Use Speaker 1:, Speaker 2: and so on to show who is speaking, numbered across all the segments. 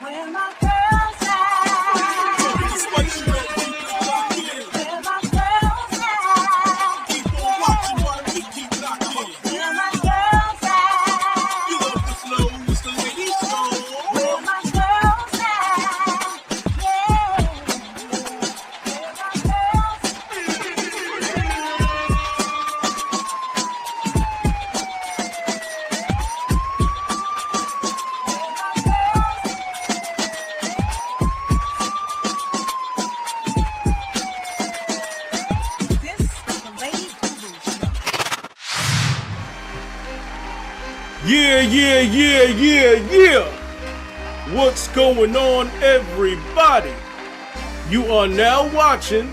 Speaker 1: Where my girls at? Spicy, where my girls at? Keep on watching while we keep locked in. Where my girls at? You love the slow, it's the ladies show. Where my girls at? Yeah. Where my girls This is the Lady Guru Show.
Speaker 2: Yeah. What's going on, everybody? You are now watching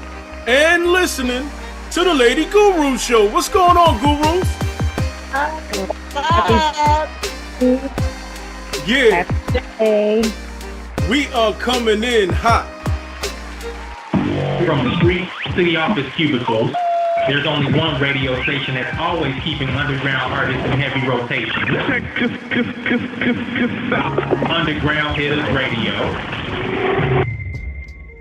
Speaker 2: and listening to the Lady Guru Show. What's going on, gurus? Yeah,
Speaker 3: Hey,
Speaker 2: we are coming in hot.
Speaker 4: From the street to the office cubicles, there's only one radio station that's always keeping underground artists in heavy rotation. Underground Hitters Radio.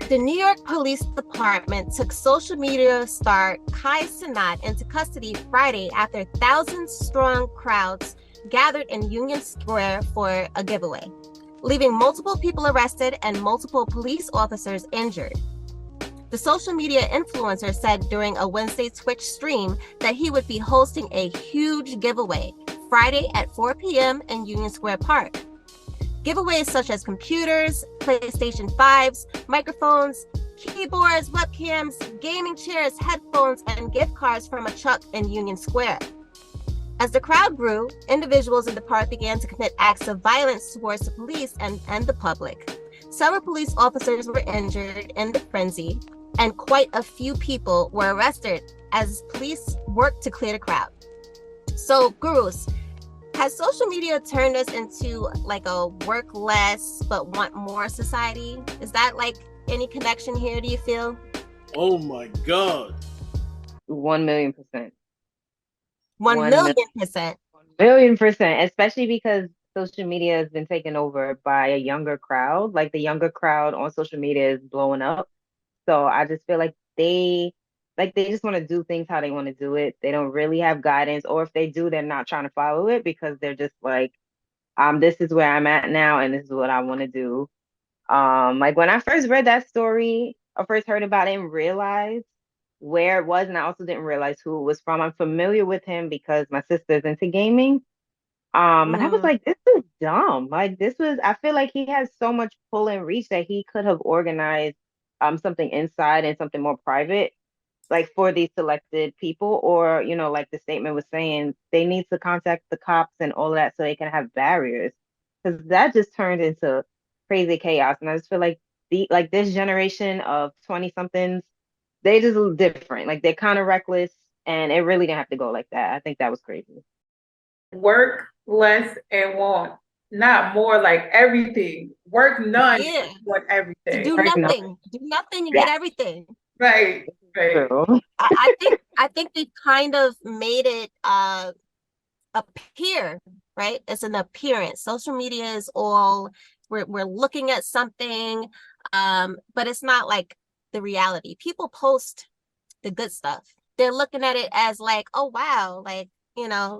Speaker 5: The New York Police Department took social media star Cenat into custody Friday after thousands-strong crowds gathered in Union Square for a giveaway, leaving multiple people arrested and multiple police officers injured. The social media influencer said during a Wednesday Twitch stream that he would be hosting a huge giveaway Friday at 4 p.m. in Union Square Park. Giveaways such as computers, PlayStation 5s, microphones, keyboards, webcams, gaming chairs, headphones, and gift cards from a truck in Union Square. As the crowd grew, individuals in the park began to commit acts of violence towards the police and the public. Several police officers were injured in the frenzy, and quite a few people were arrested as police worked to clear the crowd. So, gurus, has social media turned us into like a work less but want more society? Is that like any connection here, do you feel?
Speaker 2: Oh my God.
Speaker 3: 1,000,000%.
Speaker 5: 1,000,000%.
Speaker 3: 1,000,000%, especially because social media has been taken over by a younger crowd. Like the younger crowd on social media is blowing up. So I just feel like they just want to do things how they want to do it. They don't really have guidance, or if they do, they're not trying to follow it because they're just like, this is where I'm at now and this is what I want to do. Like when I first read that story, I first heard about it and realized where it was, and I also didn't realize who it was from. I'm familiar with him because my sister's into gaming. And I was like, this is dumb. Like I feel like he has so much pull and reach that he could have organized something inside and something more private, like for these selected people, or like the statement was saying, they need to contact the cops and all of that so they can have barriers. Because that just turned into crazy chaos. And I just feel like this generation of 20 somethings, they just look different. Like they're kind of reckless, and it really didn't have to go like that. I think that was crazy.
Speaker 6: Work less and want not more, like everything. Work none,
Speaker 5: Yeah.
Speaker 6: want everything.
Speaker 5: Do
Speaker 3: Right,
Speaker 5: nothing. Do nothing, you
Speaker 3: Yeah.
Speaker 5: get everything.
Speaker 6: Right.
Speaker 3: True.
Speaker 5: I think they kind of made it appear, right? It's an appearance. Social media is all we're looking at something, but it's not like the reality. People post the good stuff. They're looking at it as like, oh wow, like,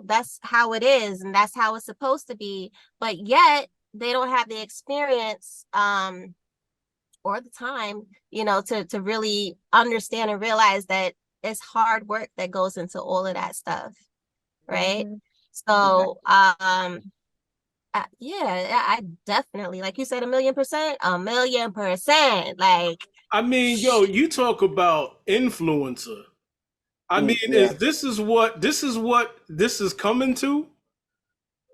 Speaker 5: that's how it is and that's how it's supposed to be. But yet they don't have the experience or the time, to really understand and realize that it's hard work that goes into all of that stuff. Right.
Speaker 3: Mhm.
Speaker 5: So, yeah, I definitely, like you said, 1,000,000%, 1,000,000%. Like,
Speaker 2: I mean, yo, you talk about influencer. I mean,
Speaker 3: Yeah.
Speaker 2: this is what this is coming to?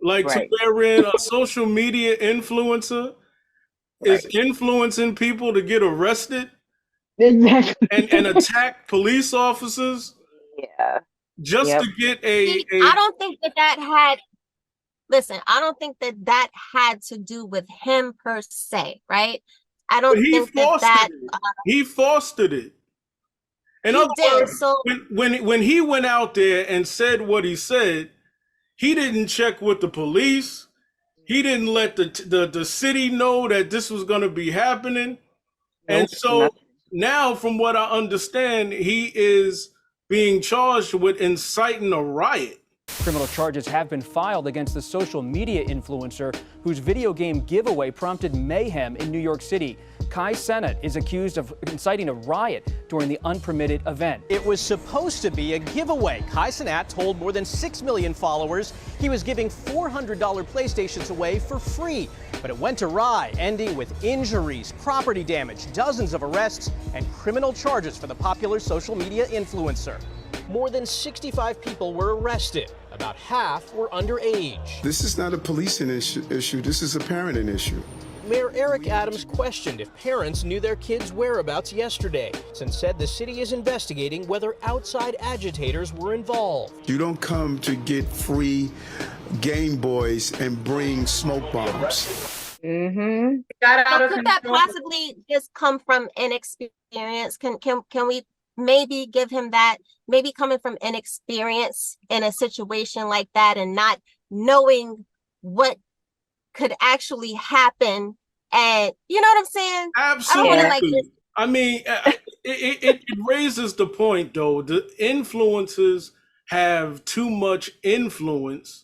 Speaker 2: Like
Speaker 3: Right.
Speaker 2: to wherein a social media influencer is influencing people to get arrested
Speaker 3: Exactly.
Speaker 2: and attack police officers
Speaker 3: Yeah.
Speaker 2: just
Speaker 3: Yep.
Speaker 2: to get
Speaker 5: I don't think that had, listen, I don't think that had to do with him per se, right? I don't
Speaker 2: he
Speaker 5: think
Speaker 2: fostered
Speaker 5: that
Speaker 2: it. He fostered it. In
Speaker 5: he
Speaker 2: other
Speaker 5: did.
Speaker 2: words,
Speaker 5: So
Speaker 2: when he went out there and said what he said, he didn't check with the police. He didn't let the city know that this was going to be happening. And
Speaker 3: Nope,
Speaker 2: so
Speaker 3: nothing.
Speaker 2: now, from what I understand, he is being charged with inciting a riot.
Speaker 7: Criminal charges have been filed against the social media influencer whose video game giveaway prompted mayhem in New York City. Cenat is accused of inciting a riot during the unpermitted event.
Speaker 8: It was supposed to be a giveaway. Cenat told more than 6 million followers he was giving $400 PlayStations away for free. But it went awry, ending with injuries, property damage, dozens of arrests, and criminal charges for the popular social media influencer. More than 65 people were arrested. About half were underage.
Speaker 9: This is not a policing issue. This is a parenting issue.
Speaker 8: Mayor Eric Adams questioned if parents knew their kids' whereabouts yesterday, and said the city is investigating whether outside agitators were involved.
Speaker 9: You don't come to get free Game Boys and bring smoke bombs.
Speaker 3: Mm-hmm.
Speaker 6: Got out
Speaker 5: So
Speaker 6: of
Speaker 5: could that
Speaker 6: control.
Speaker 5: possibly just come from inexperience? Can we maybe give him that? Maybe coming from inexperience in a situation like that and not knowing what could actually happen, and you know what I'm saying?
Speaker 2: Absolutely.
Speaker 5: I don't wanna, like,
Speaker 2: I mean, it raises the point, though. The influencers have too much influence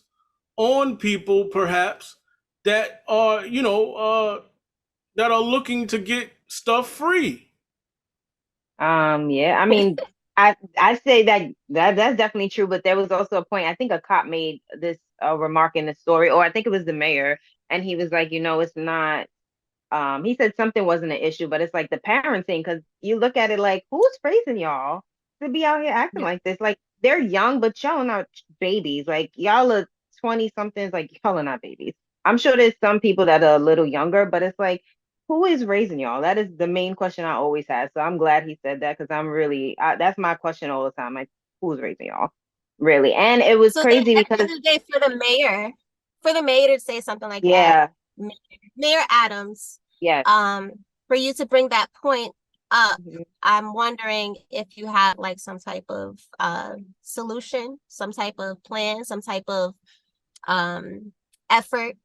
Speaker 2: on people, perhaps, that are, that are looking to get stuff free.
Speaker 3: Yeah, I mean, I say that's definitely true, but there was also a point, I think a cop made this remark in the story, or I think it was the mayor, and he was like, it's not, he said something wasn't an issue, but it's like the parenting, because you look at it like, who's raising y'all to be out here acting like this? Like, they're young, but y'all are not babies. Like, y'all are 20-somethings, like, y'all are not babies. I'm sure there's some people that are a little younger, but it's like, who is raising y'all? That is the main question I always had. So I'm glad he said that, because I'm really, that's my question all the time. Like, who's raising y'all? Really? And it was
Speaker 5: So
Speaker 3: crazy
Speaker 5: at the
Speaker 3: because,
Speaker 5: end of the day, for the mayor to say something like
Speaker 3: yeah,
Speaker 5: that, Mayor Adams,
Speaker 3: yes.
Speaker 5: for you to bring that point up,
Speaker 3: Mhm.
Speaker 5: I'm wondering if you have like some type of solution, some type of plan, some type of effort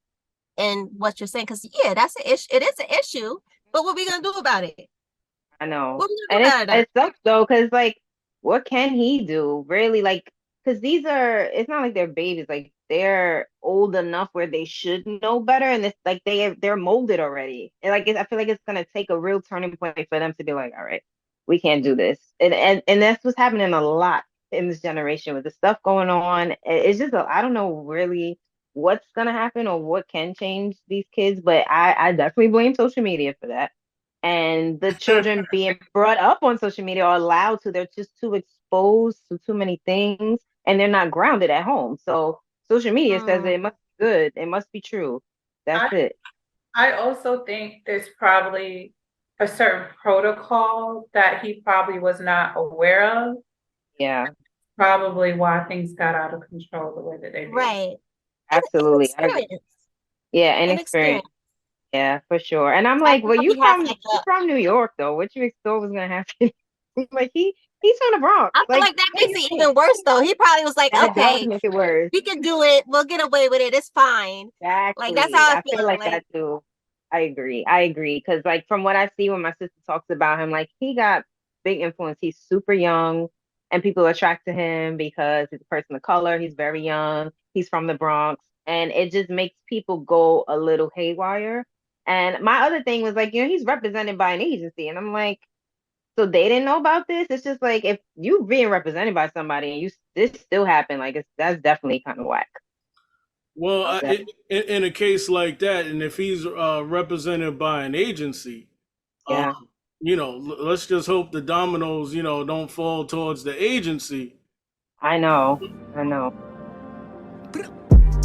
Speaker 5: in what you're saying. Because yeah, that's an issue. It is an issue, but what are we gonna do about it?
Speaker 3: I know.
Speaker 5: What are we
Speaker 3: And
Speaker 5: gonna do about
Speaker 3: it sucks though, because like, what can he do? Really, like, because it's not like they're babies, like they're old enough where they should know better, and it's like they're molded already. And like I feel like it's gonna take a real turning point for them to be like, all right, we can't do this. And that's what's happening a lot in this generation with the stuff going on. It's just I don't know really what's gonna happen or what can change these kids, but I definitely blame social media for that. And the children being brought up on social media or allowed to, they're just too exposed to too many things, and they're not grounded at home. So social media says it must be good, it must be true. That's it.
Speaker 6: I also think there's probably a certain protocol that he probably was not aware of.
Speaker 3: Yeah,
Speaker 6: Probably why things got out of control the way that they did.
Speaker 5: Right.
Speaker 3: absolutely.
Speaker 5: Inexperience.
Speaker 3: Yeah, inexperience. Yeah, for sure. And I'm like, well, you from New York though. What you thought was gonna happen? Like he's from the Bronx.
Speaker 5: I feel like that makes it even worse though. He probably was like,
Speaker 3: that does
Speaker 5: okay,
Speaker 3: make it worse.
Speaker 5: we can do it. We'll get away with it. It's fine.
Speaker 3: Exactly.
Speaker 5: Like that's how I
Speaker 3: feel like that too. I agree. Because like from what I see when my sister talks about him, like he got big influence. He's super young, and people attract to him because he's a person of color. He's very young. He's from the Bronx, and it just makes people go a little haywire. And my other thing was like, he's represented by an agency, and I'm like, so they didn't know about this? It's just like, if you being represented by somebody and this still happened, like that's definitely kind of whack.
Speaker 2: Well, in a case like that, and if he's represented by an agency,
Speaker 3: Yeah.
Speaker 2: Let's just hope the dominoes, don't fall towards the agency.
Speaker 3: I know.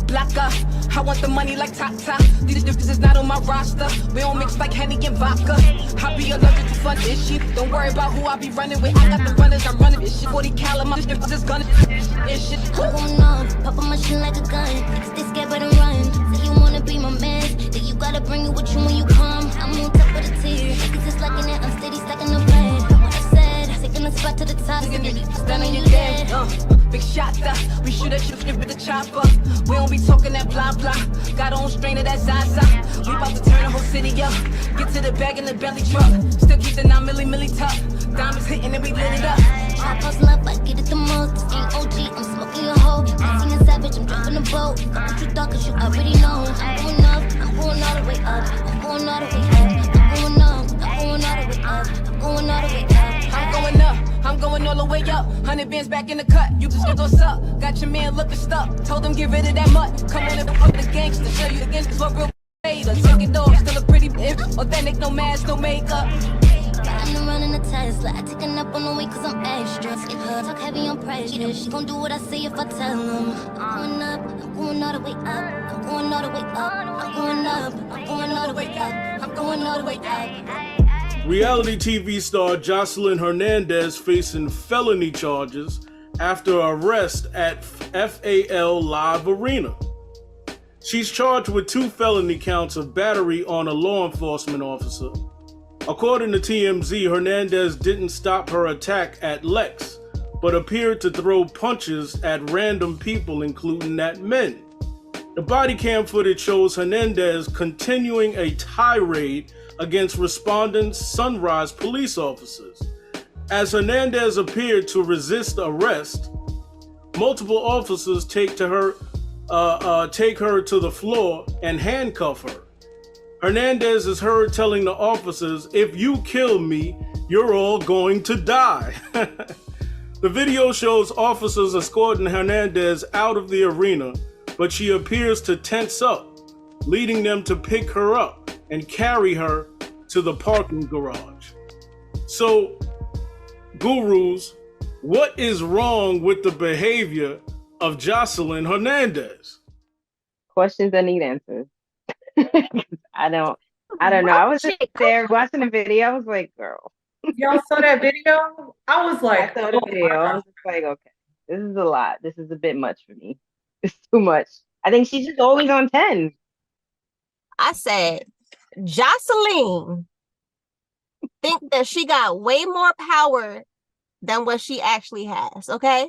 Speaker 1: Black up, I want the money like Tata. These differences not on my roster. We don't mix like Henny and vodka. I be allergic to fun this shit. Don't worry about who I be running with. I got the runners, I'm running this shit. 40 cal, my shit just gonna this shit.
Speaker 10: I'm going off, pop on my shit like a gun. Niggas they scared but I'm run. Say you wanna be my man, then you gotta bring it with you when you come. I'm on top of the tier, niggas just liking it, I'm steady stacking the bread. What I said, taking a spot to the top, so you stand on your dead.
Speaker 1: Big shots up, we shoot at you with the chopper. We don't be talking that blah blah. Got on strain of that Zaza. We about to turn the whole city up. Get to the bag in the belly truck. Still keep the 9 milli tough. Diamonds hitting and we lit it up.
Speaker 10: I post love, I get it the most. This ain't OG, I'm smoking your hoe. I seen a savage, I'm driving a boat. What you thought, cause you already know. I'm going up, I'm going all the way up. I'm going all the way up. I'm going up, I'm going all the way up. I'm going all the way up.
Speaker 1: I'm going up, I'm going all the way up. 100 bands back in the cut, you just get what's up. Got your man looking stuck, told him get rid of that mutt. Come on and fuck the gangster, show you the gangsters what real haters. Take it off, still a pretty bitch, authentic, no mask, no makeup.
Speaker 10: Riding around in a Tesla, I take a nap on the way cause I'm extra. Skip her, talk heavy on pressure. She gon' do what I say if I tell him. I'm going up, I'm going all the way up. I'm going all the way up. I'm going up, I'm going all the way up. I'm going all the way up.
Speaker 2: Reality TV star Joseline Hernandez facing felony charges after arrest at FAL Live Arena. She's charged with 2 felony counts of battery on a law enforcement officer. According to TMZ, Hernandez didn't stop her attack at Lex, but appeared to throw punches at random people, including at men. The body cam footage shows Hernandez continuing a tirade against responding Sunrise police officers. As Hernandez appeared to resist arrest, multiple officers take her to the floor and handcuff her. Hernandez is heard telling the officers, "If you kill me, you're all going to die." The video shows officers escorting Hernandez out of the arena, but she appears to tense up, leading them to pick her up and carry her to the parking garage. So, gurus, what is wrong with the behavior of Joseline Hernandez?
Speaker 3: Questions that need answers. I don't know. I was just there watching the video. I was like, girl.
Speaker 6: Y'all saw that video? I was like,
Speaker 3: I saw the video. I was just like, okay, this is a lot. This is a bit much for me. It's too much. I think she's just always on 10.
Speaker 5: I said, Joseline think that she got way more power than what she actually has, okay?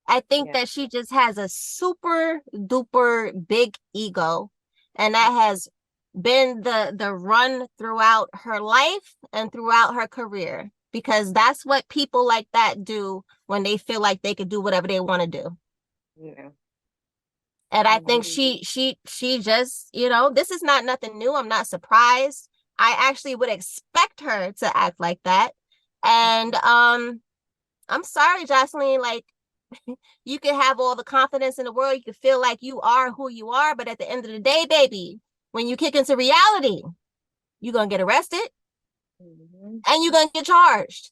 Speaker 5: I think that she just has a super duper big ego, and that has been the run throughout her life and throughout her career, because that's what people like that do when they feel like they could do whatever they want to do.
Speaker 3: Yeah.
Speaker 5: And I think she just, this is not nothing new. I'm not surprised. I actually would expect her to act like that. And I'm sorry, Joseline, like, you can have all the confidence in the world. You can feel like you are who you are. But at the end of the day, baby, when you kick into reality, you're going to get arrested and you're going to get charged.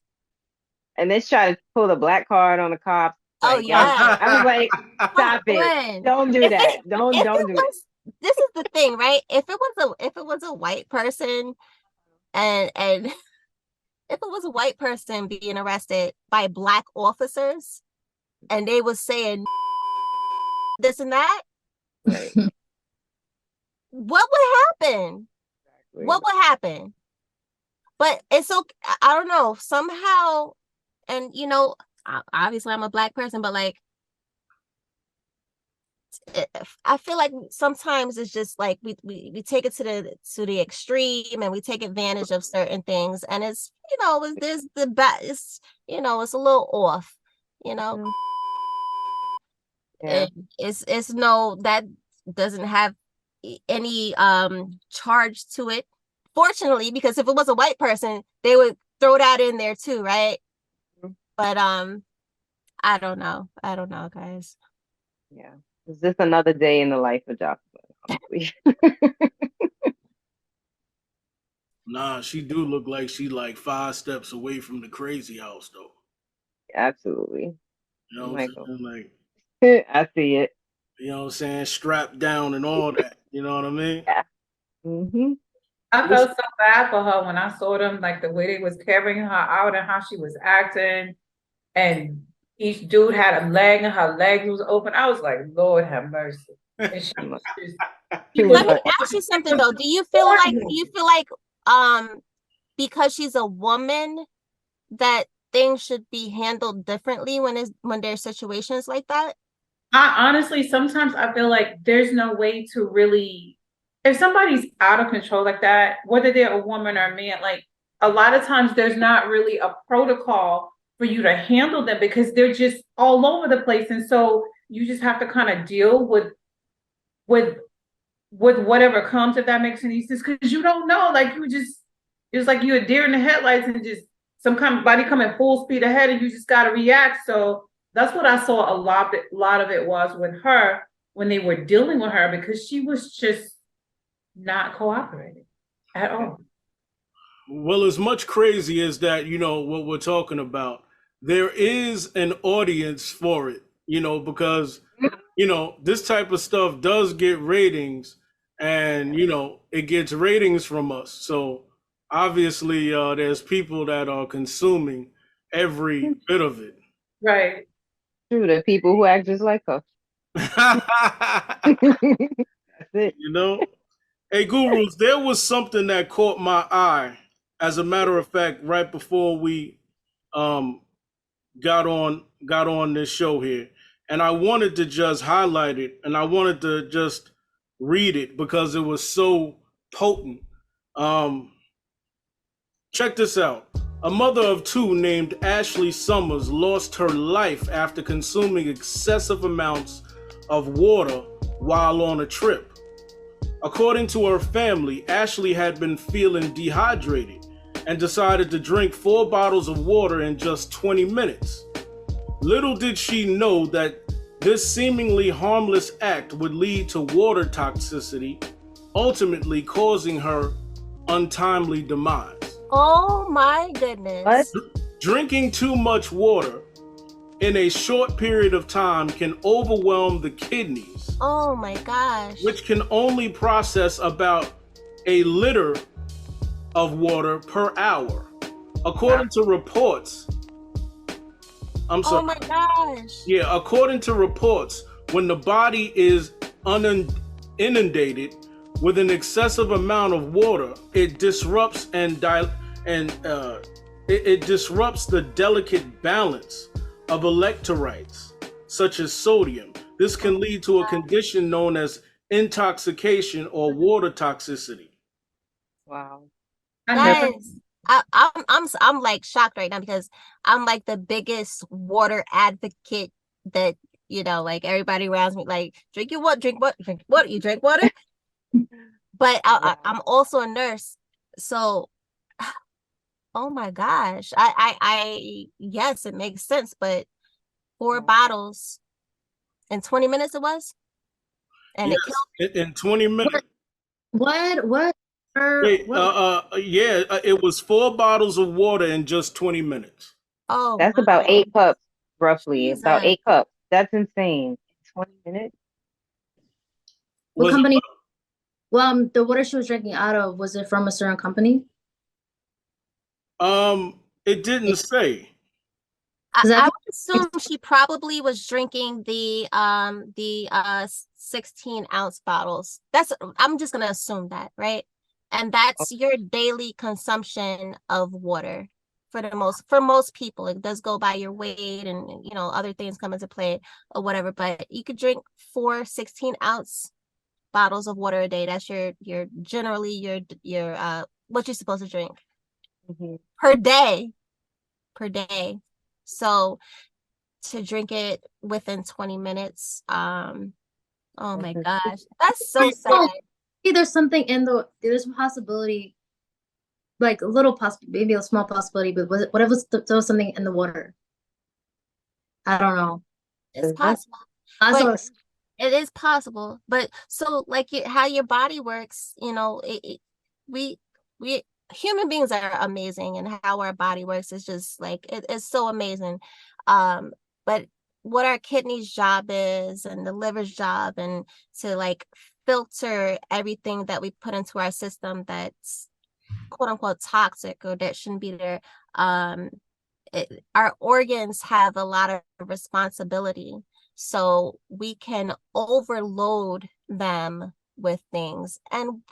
Speaker 3: And they try to pull the black card on the cops.
Speaker 5: Oh,
Speaker 3: like,
Speaker 5: yeah.
Speaker 3: I was like, stop it. Don't do that. Don't do it.
Speaker 5: This is the thing, right? If it was a white person and if it was a white person being arrested by black officers and they was saying this and that,
Speaker 3: right.
Speaker 5: What would happen? Exactly. What would happen? But it's okay. I don't know. Somehow, and obviously I'm a black person, but like, I feel like sometimes it's just like we take it to the extreme and we take advantage of certain things, and it's it's a little off,
Speaker 3: Yeah.
Speaker 5: It's no, that doesn't have any charge to it, fortunately, because if it was a white person they would throw that in there too, right? But I don't know, guys.
Speaker 3: Yeah, it's just another day in the life of Joseline.
Speaker 2: Nah, she do look like she like 5 steps away from the crazy house though.
Speaker 3: Absolutely.
Speaker 2: You know what I'm saying?
Speaker 3: Like, I see it.
Speaker 2: You know what I'm saying? Strapped down and all that. You know what I mean?
Speaker 3: Yeah.
Speaker 6: I felt so bad for her when I saw them, like the way they was carrying her out and how she was acting, and each dude had a leg and her leg was open. I was like, Lord have mercy. And
Speaker 5: Let me ask you something though. Do you feel like because she's a woman that things should be handled differently when there's situations like that?
Speaker 6: I honestly, sometimes I feel like there's no way to really, if somebody's out of control like that, whether they're a woman or a man, like a lot of times there's not really a protocol for you to handle them because they're just all over the place. And so you just have to kind of deal with with whatever comes, if that makes any sense, because you don't know. Like you just, it's like you're a deer in the headlights and just some kind of body coming full speed ahead and you just got to react. So that's what I saw a lot of it was with her when they were dealing with her because she was just not cooperating at all.
Speaker 2: Well, as much crazy as that, what we're talking about, there is an audience for it, because, this type of stuff does get ratings and, it gets ratings from us. So obviously, there's people that are consuming every bit of it.
Speaker 6: Right.
Speaker 3: True, the people who act just like her. That's it.
Speaker 2: Hey, Gurus, there was something that caught my eye. As a matter of fact, right before we got on this show here, and I wanted to just highlight it, and I wanted to just read it because it was so potent. Check this out. A mother of two named Ashley Summers lost her life after consuming excessive amounts of water while on a trip. According to her family, Ashley had been feeling dehydrated and decided to drink 4 bottles of water in just 20 minutes. Little did she know that this seemingly harmless act would lead to water toxicity, ultimately causing her untimely demise.
Speaker 5: Oh my goodness.
Speaker 2: Drinking too much water in a short period of time can overwhelm the kidneys.
Speaker 5: Oh my gosh.
Speaker 2: Which can only process about a liter of water per hour. According to reports, I'm sorry.
Speaker 5: Oh my gosh.
Speaker 2: Yeah, according to reports, when the body is inundated with an excessive amount of water, it disrupts it disrupts the delicate balance of electrolytes, such as sodium. This can lead to a condition known as intoxication or water toxicity.
Speaker 3: Wow.
Speaker 5: Guys, I'm like shocked right now because I'm like the biggest water advocate that like everybody around me like drink water, you drink water. But I'm also a nurse, so oh my gosh, I yes, it makes sense, but 4 bottles in 20 minutes it was, and
Speaker 2: yes,
Speaker 5: it killed
Speaker 2: in 20 minutes.
Speaker 11: What?
Speaker 2: Wait, it was 4 bottles of water in just 20 minutes.
Speaker 5: Oh,
Speaker 3: that's
Speaker 5: wow.
Speaker 3: about 8 cups, roughly.
Speaker 5: Jesus.
Speaker 3: About 8 cups. That's insane. 20 minutes.
Speaker 11: What company? Well, the water she was drinking out of, was it from a certain company?
Speaker 2: It didn't say.
Speaker 5: I would assume she probably was drinking the 16-ounce bottles. I'm just gonna assume that, right? And that's your daily consumption of water for most people. It does go by your weight and other things come into play or whatever, but you could drink 4 16-ounce bottles of water a day. That's your generally your what you're supposed to drink per day. So to drink it within 20 minutes, oh my gosh, that's so sad.
Speaker 11: There's something there's a possibility, like a little maybe a small possibility, but what if there was something in the water? I don't know.
Speaker 5: It's possible. It is possible, but so like how your body works, we human beings are amazing, and how our body works is just like it's so amazing. But what our kidneys' job is, and the liver's job, and to like filter everything that we put into our system that's quote unquote toxic or that shouldn't be there. Our organs have a lot of responsibility. So we can overload them with things, and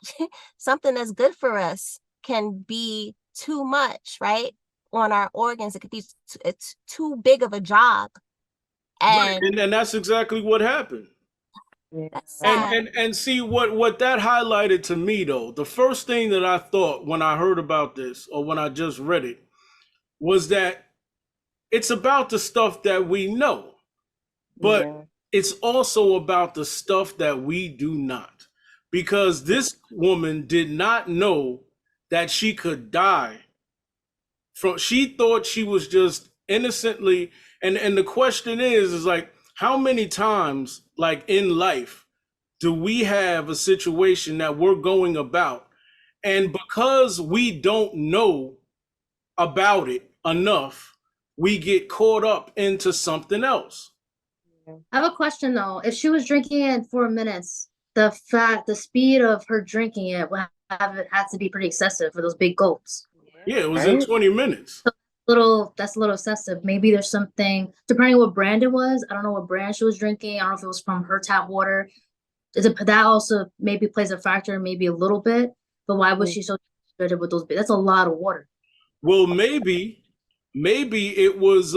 Speaker 5: something that's good for us can be too much, right? On our organs, it's too big of a job,
Speaker 2: And that's exactly what happened.
Speaker 5: That's sad.
Speaker 2: And see what that highlighted to me though. The first thing that I thought when I heard about this or when I just read it was that it's about the stuff that we know, but it's also about the stuff that we do not, because this woman did not know that she could die from. She thought she was just innocently, and the question is like, how many times, like in life, do we have a situation that we're going about, and because we don't know about it enough, we get caught up into something else?
Speaker 11: I have a question though. If she was drinking it in 4 minutes, the speed of her drinking it would have it had to be pretty excessive for those big gulps.
Speaker 2: Yeah, it was in 20 minutes.
Speaker 11: That's a little excessive. Maybe there's something, depending on what brand it was. I don't know what brand she was drinking. I don't know if it was from her tap water. That also maybe plays a factor, maybe a little bit. But why was she so frustrated with those? That's a lot of water.
Speaker 2: Well, maybe it was.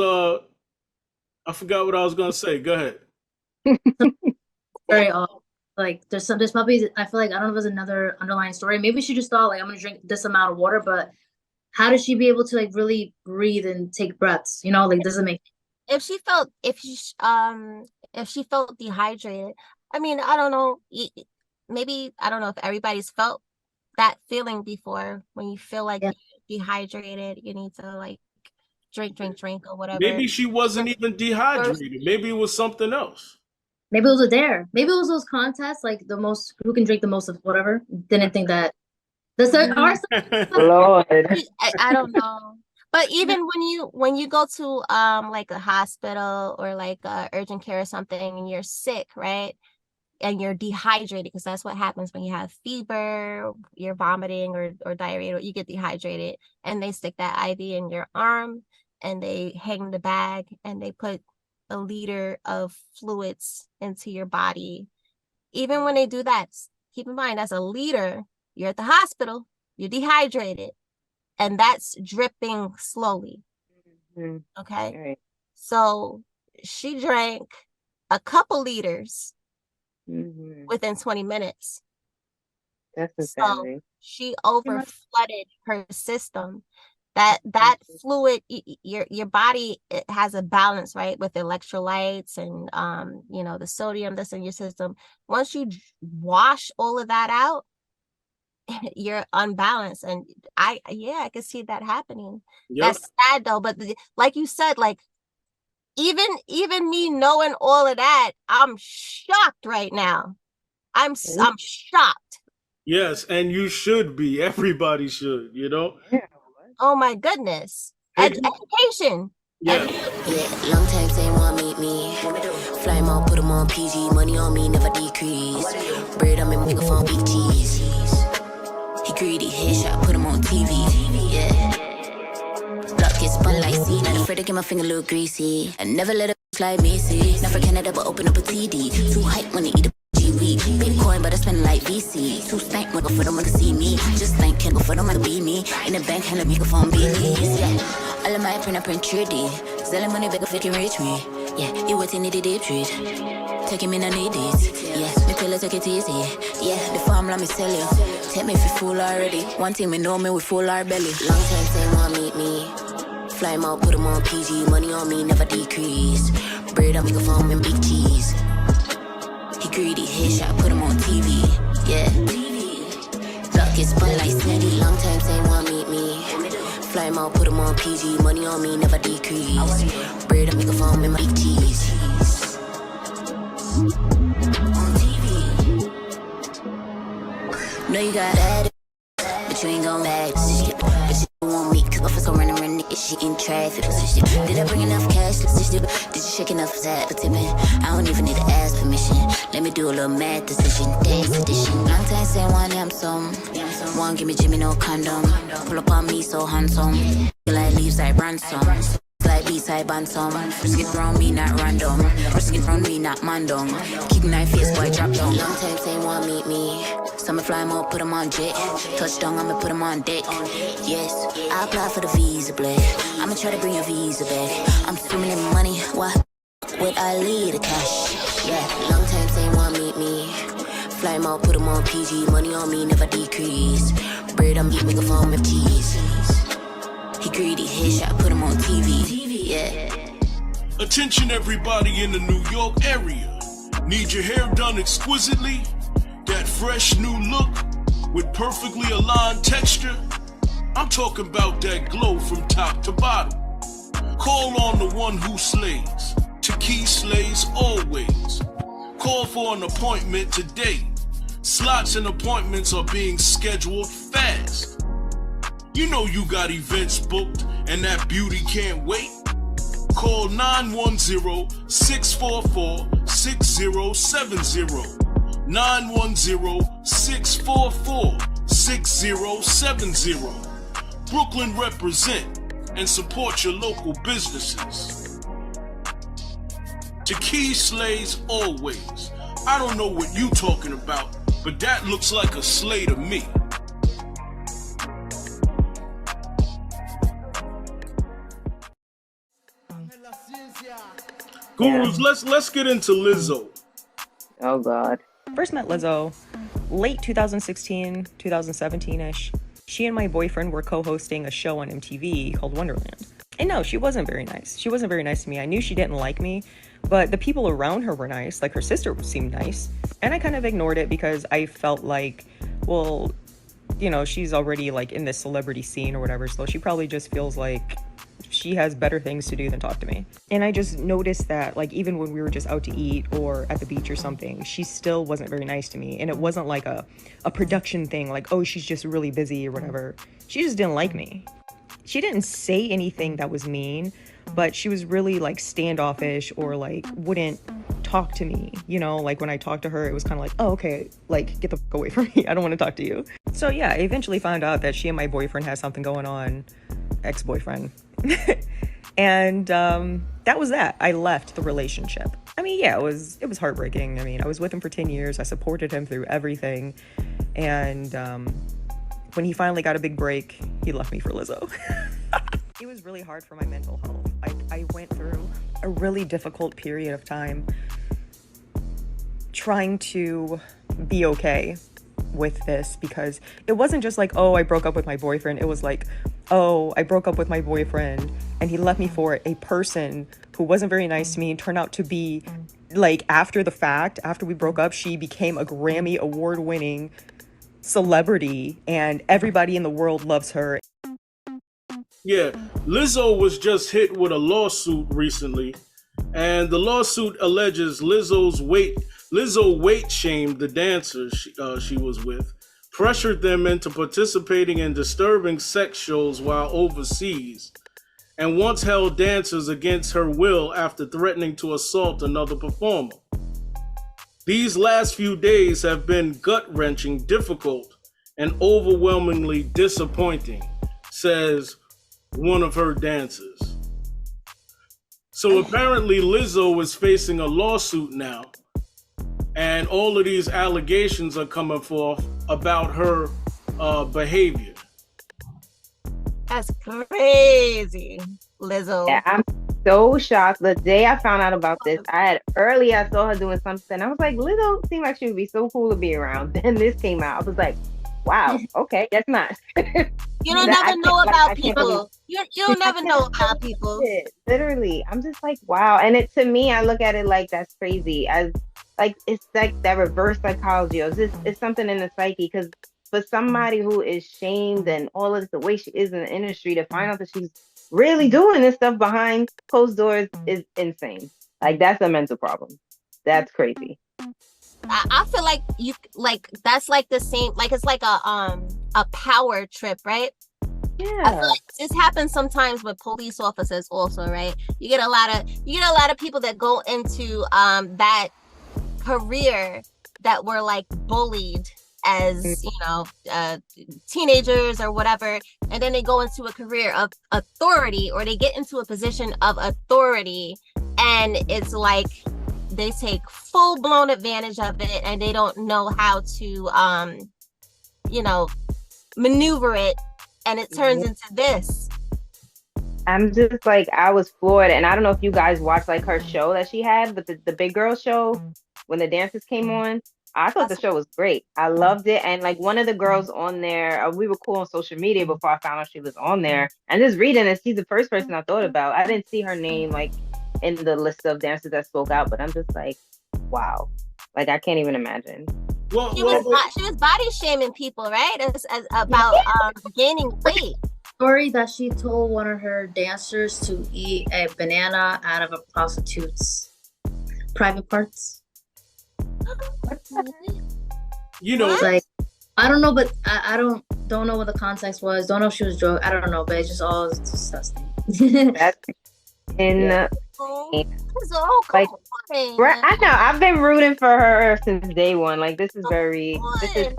Speaker 2: I forgot what I was gonna say. Go ahead.
Speaker 11: Very like there's probably, I feel like, I don't know if there's another underlying story. Maybe she just thought like, I'm gonna drink this amount of water, but how does she be able to like really breathe and take breaths? You know, like doesn't make.
Speaker 5: If she felt dehydrated, I mean, I don't know. Maybe I don't know if everybody's felt that feeling before, when you feel like you're dehydrated, you need to like drink or whatever.
Speaker 2: Maybe she wasn't even dehydrated. Maybe it was something else.
Speaker 11: Maybe it was a dare. Maybe it was those contests, like the most, who can drink the most of whatever. Didn't think that.
Speaker 3: Lord.
Speaker 5: I don't know. But even when you go to like a hospital or like urgent care or something, and you're sick, right? And you're dehydrated, because that's what happens when you have fever, you're vomiting or diarrhea, or you get dehydrated, and they stick that IV in your arm and they hang the bag and they put a liter of fluids into your body. Even when they do that, keep in mind that's a liter. You're at the hospital, you're dehydrated, and that's dripping slowly. Okay.
Speaker 3: Right.
Speaker 5: So she drank a couple liters within 20 minutes.
Speaker 3: That's
Speaker 5: So
Speaker 3: insanity.
Speaker 5: she over flooded her system. That fluid, your body, it has a balance, right, with electrolytes and the sodium that's in your system. Once you wash all of that out, you're unbalanced. And I can see that happening.
Speaker 2: Yep.
Speaker 5: That's sad though, but like you said, like even me knowing all of that, I'm shocked right now. I'm shocked.
Speaker 2: Yes, and you should be. Everybody should, you know?
Speaker 5: Oh my goodness. Education.
Speaker 2: Yeah.
Speaker 10: Long time saying want meet me. Fly him out, put him on PG. Money on me, never decrease. Bread on me, microphone, big cheese. He greedy, headshot, put him on TV. Yeah. Block his spun like C. Not afraid to get my finger a little greasy. I never let it fly Macy. Not for Canada, but open up a TD. Too hype when they eat a GV. Bitcoin, but I spend like VC. Too stank, nigga, for them to see me. Just thank Kendall for them to be me. In the bank, hand a microphone, beanies. Yeah. All of my print 3D. Selling money, beg a fucking rich me. Yeah, you waiting, need a deep treat. Take him in, I need it. Yeah, me tell her take it easy. Yeah, the farm let me sell you. Take me for fool already. One thing me know me, we full our belly. Long time saying want meet me. Fly him out, put him on PG. Money on me, never decrease. Bread on microphone and big cheese. He greedy, headshot, put him on TV. Yeah. Block his spun like Snitty. Long time saying want meet me. Fly him out, put him on PG. Money on me, never decrease. Bread on microphone and big cheese. On TV. Know you got that, but you ain't gon' back. But you don't want me, cause my friends gon' run nigga, she in traffic. Did I bring enough cash? Did you shake enough for that for tipping? I don't even need to ask permission. Let me do a little mad decision. Days edition. Long time saying one damn song. One give me Jimmy no condom. Pull up on me so handsome. Like leaves like ransom. Like B-side bantam. Risk it round me, not random. Risk it round me, not mandong. Kick knife face, boy, drop down. Long time saying want meet me. Some fly him out, put him on jet. Touchdown, I'ma put him on deck. Yes, I apply for the visa, blade. I'ma try to bring your visa back. I'm swimming in money, why with Ali the cash. Yeah, long time saying want meet me. Fly him out, put him on PG. Money on me, never decrease. Bird on beat, make a phone with cheese. He greedy, his shot, put him on TV. Yeah.
Speaker 2: Attention everybody in the New York area. Need your hair done exquisitely? That fresh new look with perfectly aligned texture? I'm talking about that glow from top to bottom. Call on the one who slays. Taki slays always. Call for an appointment today. Slots and appointments are being scheduled fast. You know you got events booked and that beauty can't wait. Call 910-644-6070. 910-644-6070. Brooklyn represent and support your local businesses. Taki slays always. I don't know what you talking about, but that looks like a slay to me. Gurus, let's get into Lizzo.
Speaker 3: Oh God.
Speaker 12: First met Lizzo late 2016, 2017-ish. She and my boyfriend were co-hosting a show on MTV called Wonderland. And no, she wasn't very nice. She wasn't very nice to me. I knew she didn't like me, but the people around her were nice. Like her sister seemed nice. And I kind of ignored it because I felt like, well, you know, she's already like in this celebrity scene or whatever. So she probably just feels like she has better things to do than talk to me. And I just noticed that, like, even when we were just out to eat or at the beach or something, she still wasn't very nice to me. And it wasn't like a production thing, like, oh, she's just really busy or whatever. She just didn't like me. She didn't say anything that was mean, but she was really like standoffish or like wouldn't talk to me. You know, like when I talked to her, it was kind of like, oh, okay, like get the fuck away from me. I don't want to talk to you. So yeah, I eventually found out that she and my boyfriend had something going on, ex-boyfriend. And that was that. I left the relationship. I mean, yeah, it was heartbreaking. I mean, I was with him for 10 years. I supported him through everything. And when he finally got a big break, he left me for Lizzo. It was really hard for my mental health. I went through a really difficult period of time trying to be okay with this, because it wasn't just like, oh, I broke up with my boyfriend. It was like, oh, I broke up with my boyfriend and he left me for a person who wasn't very nice to me and turned out to be, like, after the fact, after we broke up, she became a Grammy award-winning celebrity and everybody in the world loves her.
Speaker 2: Yeah, Lizzo was just hit with a lawsuit recently, and the lawsuit alleges Lizzo weight shamed the dancers she was with, pressured them into participating in disturbing sex shows while overseas, and once held dancers against her will after threatening to assault another performer. These last few days have been gut-wrenching, difficult, and overwhelmingly disappointing, says one of her dancers. So apparently Lizzo is facing a lawsuit now, and all of these allegations are coming forth about her behavior.
Speaker 5: That's crazy, Lizzo.
Speaker 3: Yeah, I'm so shocked. The day I found out about this, I saw her doing something. I was like, Lizzo seemed like she would be so cool to be around. Then this came out. I was like, wow, okay, that's not.
Speaker 5: You don't never know about people. You don't never know about people.
Speaker 3: Literally, I'm just like, wow. And it, to me, I look at it like that's crazy. As like, it's like that reverse psychology. It's something in the psyche, because for somebody who is shamed and all of the way she is in the industry, to find out that she's really doing this stuff behind closed doors is insane. Like, that's a mental problem. That's crazy.
Speaker 5: I feel like that's like the same, like it's like a power trip, right?
Speaker 3: Yeah.
Speaker 5: I feel like this happens sometimes with police officers also, right? You get a lot of people that go into that career that were like bullied as, you know, teenagers or whatever, and then they go into a career of authority, or they get into a position of authority, and it's like they take full-blown advantage of it, and they don't know how to maneuver it, and it turns into this.
Speaker 3: I'm just like, I was floored, and I don't know if you guys watched like her show that she had, but the big girl show when the dancers came on. I thought the
Speaker 5: That's
Speaker 3: show was great. I loved it, and like one of the girls on there, we were cool on social media before I found out she was on there. And just reading it, she's the first person I thought about. I didn't see her name like in the list of dancers that spoke out, but I'm just like, wow, like I can't even imagine.
Speaker 2: Well,
Speaker 5: she
Speaker 2: well,
Speaker 5: was body shaming people, right? As about gaining weight.
Speaker 11: Story that she told one of her dancers to eat a banana out of a prostitute's private parts.
Speaker 2: you know,
Speaker 11: Like, I don't know, but I don't know what the context was. Don't know if she was drunk. I don't know, but it's just all disgusting.
Speaker 3: That's in.
Speaker 5: Oh,
Speaker 3: Like, I know I've been rooting for her since day one. Like, this is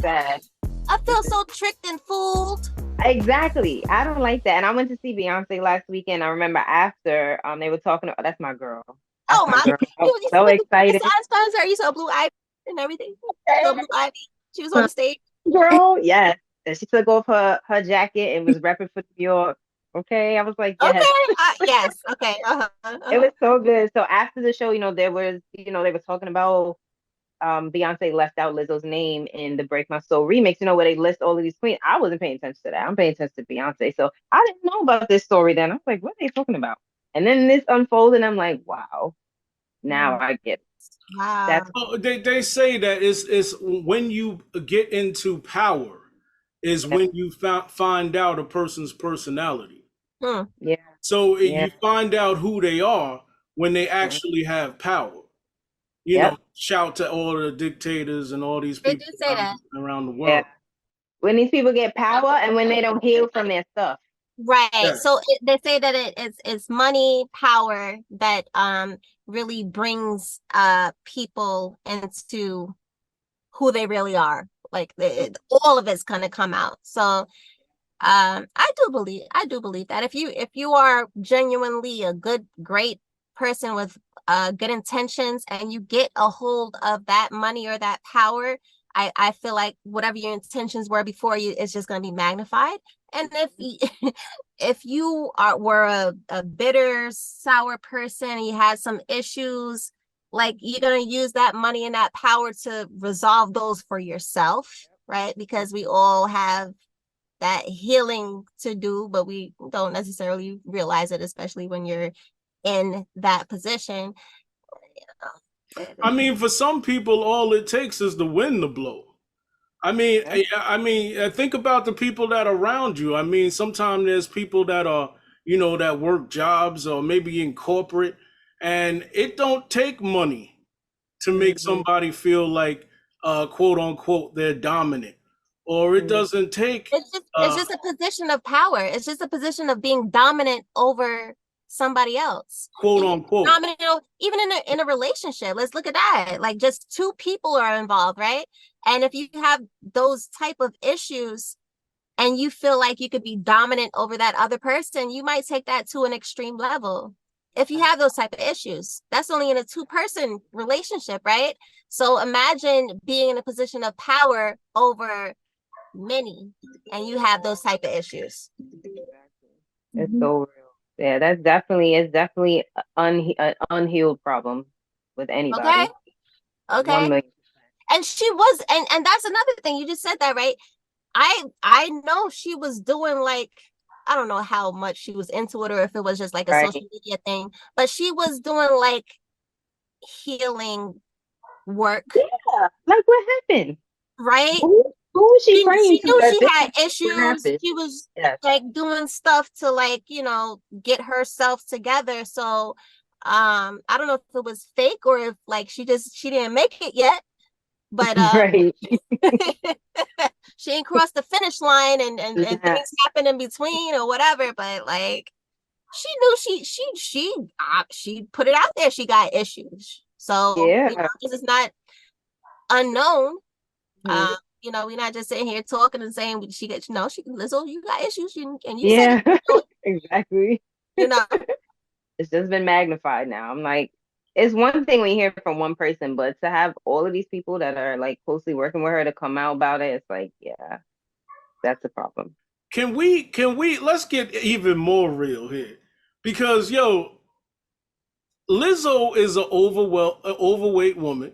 Speaker 3: sad.
Speaker 5: I feel so tricked and fooled.
Speaker 3: Exactly. I don't like that. And I went to see Beyonce last weekend. I remember after they were talking. Oh, that's my girl. That's
Speaker 5: Oh my!
Speaker 3: girl. I was so excited.
Speaker 5: You saw Blue Ivy and everything. So Blue Ivy. She was on the stage.
Speaker 3: Girl, yes. And she took off her jacket and was repping for New York. Okay, I was like, yes.
Speaker 5: Okay, yes. Okay.
Speaker 3: It was so good. So after the show, there was, they were talking about Beyonce left out Lizzo's name in the Break My Soul remix, where they list all of these queens. I wasn't paying attention to that. I'm paying attention to Beyonce. So I didn't know about this story then. I was like, what are they talking about? And then this unfolded, and I'm like, wow, now I get it.
Speaker 5: Wow.
Speaker 3: That's
Speaker 2: they say that it's when you get into power is when you find out a person's personality.
Speaker 3: Yeah.
Speaker 2: So you find out who they are when they actually have power. Shout to all the dictators and all these people around the world.
Speaker 3: Yeah. When these people get power and when they don't heal from their stuff.
Speaker 5: Right.
Speaker 2: Yes.
Speaker 5: So they say that it's money, power that really brings people into who they really are. Like all of it's gonna come out. So I do believe that if you are genuinely a great person with good intentions and you get a hold of that money or that power, I feel like whatever your intentions were before you, it's just going to be magnified. And if you were a bitter, sour person and you had some issues, like you're going to use that money and that power to resolve those for yourself, right? Because we all have that healing to do, but we don't necessarily realize it, especially when you're in that position.
Speaker 2: I mean, for some people, all it takes is the wind to blow. I mean, think about the people that are around you. I mean, sometimes there's people that are, that work jobs or maybe in corporate, and it don't take money to make somebody feel like, quote unquote, they're dominant, or it doesn't take.
Speaker 5: It's just a position of power. It's just a position of being dominant over somebody else,
Speaker 2: quote unquote.
Speaker 5: Dominant, even in a relationship. Let's look at that. Like just two people are involved, right? And if you have those type of issues and you feel like you could be dominant over that other person, you might take that to an extreme level. If you have those type of issues, that's only in a two-person relationship, right? So imagine being in a position of power over many and you have those type of issues.
Speaker 3: It's so real. Yeah, it's definitely an unhealed problem with anybody.
Speaker 5: Okay. And she was, and that's another thing. You just said that, right? I know she was doing like, I don't know how much she was into it or if it was just like a social media thing, but she was doing like healing work.
Speaker 3: Yeah, like what happened?
Speaker 5: Right?
Speaker 3: Who was she praying to?
Speaker 5: She knew she had issues. She was like doing stuff to like, get herself together. So I don't know if it was fake or if like she didn't make it yet. But she ain't crossed the finish line and things happen in between or whatever. But like she knew she put it out there. She got issues. So this is not unknown. We're not just sitting here talking and saying Lizzo, you got issues, and you said
Speaker 3: exactly. It's just been magnified now. I'm like, it's one thing when you hear from one person, but to have all of these people that are like closely working with her to come out about it, it's like, yeah, that's a problem.
Speaker 2: Can we let's get even more real here. Because Lizzo is an overweight woman,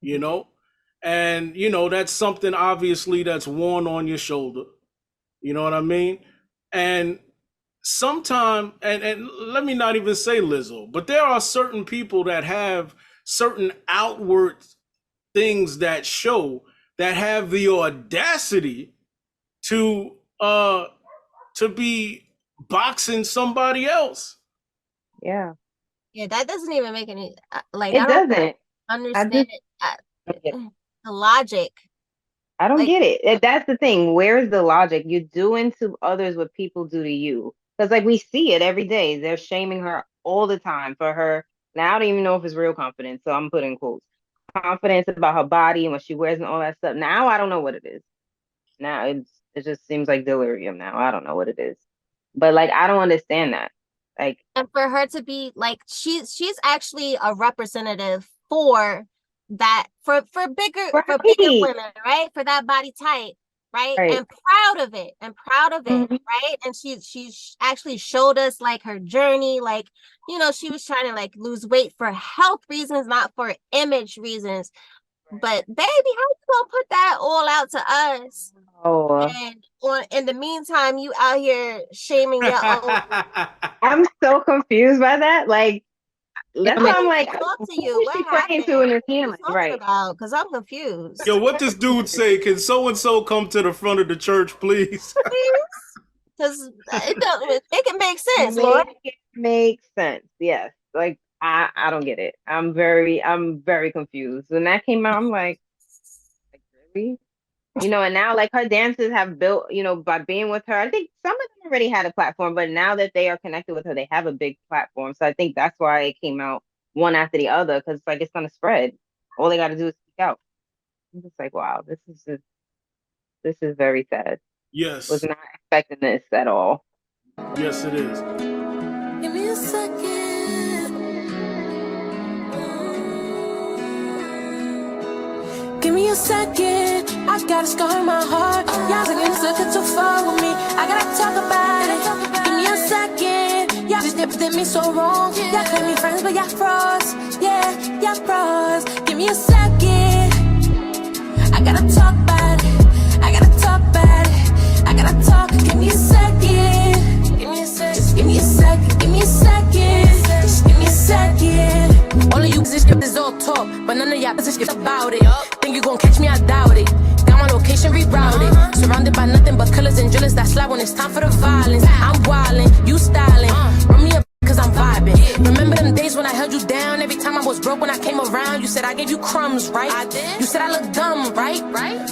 Speaker 2: you know, and that's something obviously that's worn on your shoulder. You know what I mean? And sometimes, and let me not even say Lizzo, but there are certain people that have certain outward things that show that have the audacity to be boxing somebody else.
Speaker 3: Yeah.
Speaker 5: Yeah, that doesn't even make any like
Speaker 3: It
Speaker 5: I don't
Speaker 3: doesn't.
Speaker 5: understand
Speaker 3: don't
Speaker 5: it. The logic.
Speaker 3: I don't
Speaker 5: Like-
Speaker 3: get it. That's the thing. Where's the logic? You're doing to others what people do to you. Because like we see it every day. They're shaming her all the time for her. Now I don't even know if it's real confidence. So I'm putting quotes. Confidence about her body and what she wears and all that stuff. Now I don't know what it is. Now it just seems like delirium now. I don't know what it is. But like I don't understand that. Like,
Speaker 5: and for her to be like she's actually a representative for that for bigger women, right? For that body type, right? And proud of it, right? And she's actually showed us like her journey, like she was trying to like lose weight for health reasons, not for image reasons. But baby, how you gonna put that all out to us? And in the meantime, you out here shaming your own.
Speaker 3: I'm so confused by that. Like, that's why I'm like,
Speaker 5: talk to you.
Speaker 3: Who's she praying to in his healing? Right.
Speaker 5: Because I'm confused.
Speaker 2: Yo, what this dude say? Can so and so come to the front of the church, please?
Speaker 5: Because it can make sense, Lord.
Speaker 3: It makes sense. Yes. Like I don't get it. I'm very confused. When that came out, I'm like really? And now like her dancers have built, by being with her. I think some of them already had a platform, but now that they are connected with her, they have a big platform. So I think that's why it came out one after the other, because like it's gonna spread. All they gotta do is speak out. I'm just like, wow, this is very sad.
Speaker 2: Yes.
Speaker 3: Was not expecting this at all.
Speaker 2: Yes, it is.
Speaker 1: Give me a second. Give me a second. I got a scar in my heart. Y'all took too far with me. I gotta talk about it. Give me a second. Y'all just did me so wrong. Y'all claim me friends, but y'all froze. Yeah, y'all froze. Give me a second. I gotta talk about it. I gotta talk about it. I gotta talk. Give me a second. Give me a second. Just give me a second. Give me a second. Just give me a second. All of you is all talk, but none of y'all is about it. Think you gon' catch me? I doubt it. Got my location rerouted. Surrounded by nothing but killers and drillers that slide when it's time for the violence. I'm wildin', you styling. Run me up cause I'm vibing. Remember them days when I held you down? Every time I was broke when I came around, you said I gave you crumbs, right? I did. You said I look dumb, right?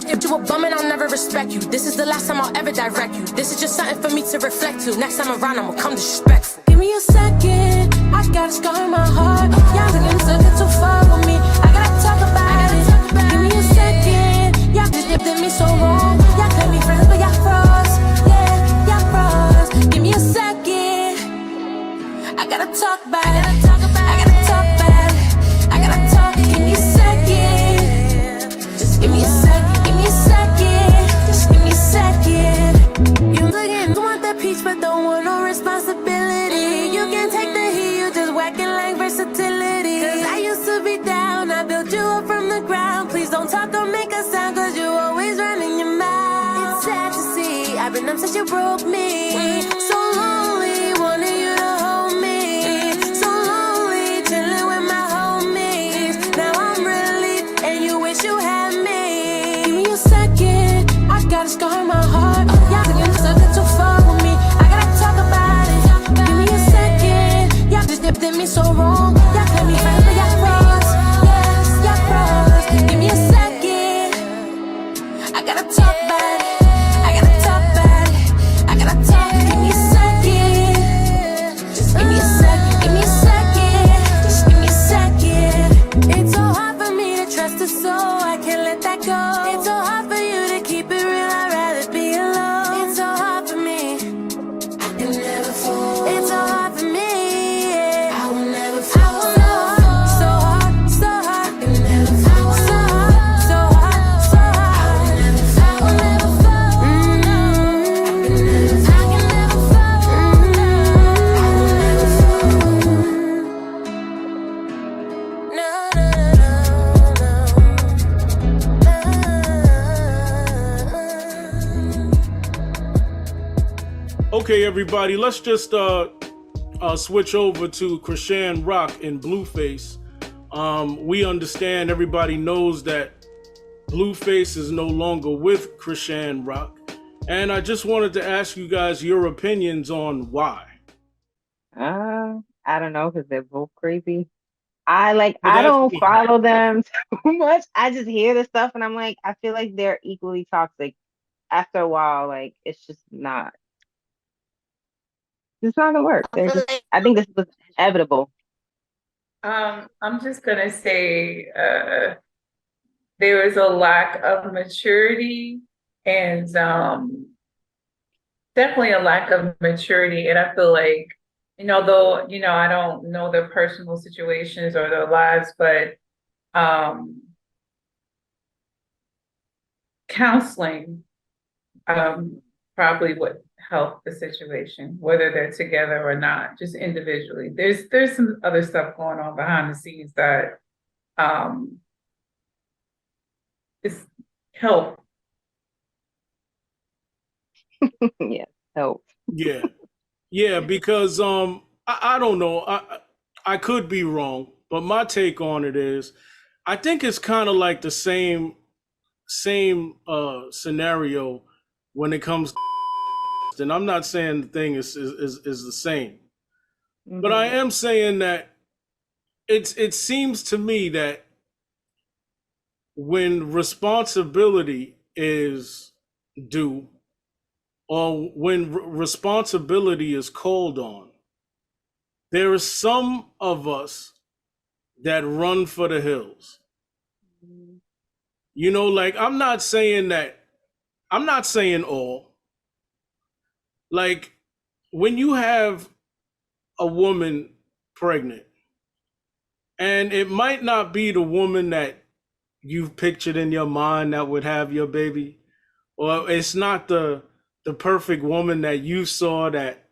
Speaker 1: If you a bum and I'll never respect you. This is the last time I'll ever direct you. This is just something for me to reflect to. Next time around I'ma come disrespectful. Give me a second. I got a scar in my heart. Y'all looking too far with me. I gotta talk about it. Give me a second. Y'all just did me so wrong. Y'all claim me friends, but y'all froze. Yeah, y'all froze. Give me a second. I gotta talk about it. I gotta talk about it. I gotta talk. Give me a second. Just give me a second. Give me a second. Just give me a second. You want that peace, but don't want no responsibility. You can take the heat, you just whacking like versatility. Cause I used to be down, I built you up from the ground. Please don't talk or make a sound, cause you always running your mouth. It's sad to see, I've been up since you broke me. So lonely, wanting you to hold me. So lonely, chilling with my homies. Now I'm relieved, and you wish you had me. Give me a second, I got a scar in my heart. Y'all looking too far with me. I gotta talk about it. Give me a second, y'all just dipped me so wrong. Y'all claim me friends, but y'all froze. Yes, y'all froze. Give me a second, I gotta talk about it. I gotta talk about it. I gotta talk. Give me
Speaker 2: everybody, let's just switch over to Chrisean Rock and Blueface. We understand, everybody knows that Blueface is no longer with Chrisean Rock. And I just wanted to ask you guys your opinions on why.
Speaker 3: I don't know, because they're both crazy. I
Speaker 2: Well,
Speaker 3: I
Speaker 2: that's
Speaker 3: don't
Speaker 2: me.
Speaker 3: follow them too much. I just hear the stuff and I'm like, I feel like they're equally toxic. After a while, like it's just not. It's not gonna work.
Speaker 5: I feel like
Speaker 3: I think this was inevitable.
Speaker 6: I'm just gonna say there is a lack of maturity and definitely a lack of maturity. And I feel like, though, I don't know their personal situations or their lives, but counseling probably would help the situation, whether they're together or not, just individually. There's some other stuff going on behind the scenes that is help.
Speaker 3: Yeah, help.
Speaker 2: Yeah, because I don't know. I could be wrong, but my take on it is I think it's kind of like the same scenario when it comes to, and I'm not saying the thing is the same. But I am saying that it seems to me that when responsibility is due, or when responsibility is called on, there are some of us that run for the hills. Like I'm not saying all. Like when you have a woman pregnant, and it might not be the woman that you've pictured in your mind that would have your baby, or it's not the perfect woman that you saw that,